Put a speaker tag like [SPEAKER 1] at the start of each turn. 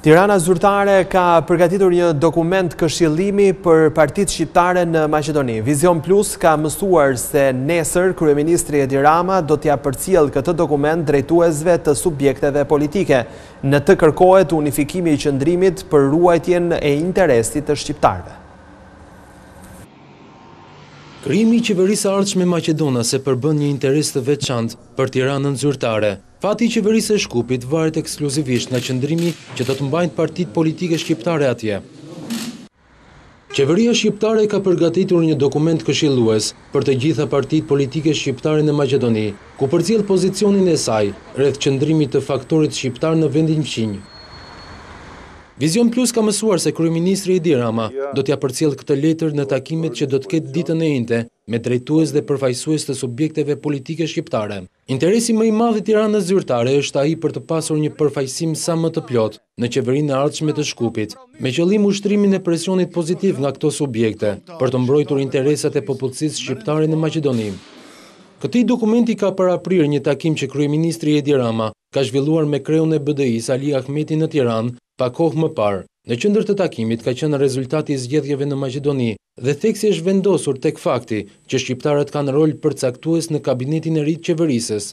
[SPEAKER 1] Tirana zyrtare ka përgatitur një dokument këshillimi për partitë shqiptare në Maqedoni. Vizion Plus ka mësuar se nesër kryeministri Edi Rama do t'ja përcjell këtë dokument drejtuesve të subjekteve politike. Në të kërkohet unifikimi i qëndrimit për ruajtjen e interesit të shqiptarëve.
[SPEAKER 2] Krijimi i qeverisë së ardhshme maqedonase përbën një interes të veçantë për Tiranën zyrtare. Fati i qeverisë së Shkupit varet ekskluzivisht nga qëndrimi që do të mbajnë partitë politike shqiptare atje. Qeveria shqiptare ka përgatitur një dokument këshillues për të gjitha partitë politike shqiptare në Maqedoni, ku përcjell pozicionin e saj rreth qëndrimit të faktorit shqiptar në vendin fqinj. Vizion Plus ka mësuar se kryeministri Edi Rama do t'ja përcjell këtë letër në takimet që do të ketë ditën e njëjtë me drejtues dhe përfaqësues të subjekteve politike shqiptare. Interesi më i madh i Tiranës zyrtare është ai për të pasur një përfaqësim sa më të plotë në qeverinë e ardhshme të Shkupit, me qëllim ushtrimin e presionit pozitiv nga këto subjekte për të mbrojtur interesat e popullsisë shqiptare në Maqedoni. Këtij dokumenti ka paraprirë një takim që kryeministri Edi Rama ka zhvilluar me kreun e BDI-s Ali Ahmeti në Tiranë pa kohë më parë. Në qendër të takimit ka qenë rezultati i zgjedhjeve në Maqedoni dhe theksi është vendosur tek fakti që shqiptarët kanë rol përcaktues në kabinetin e ri të qeverisës.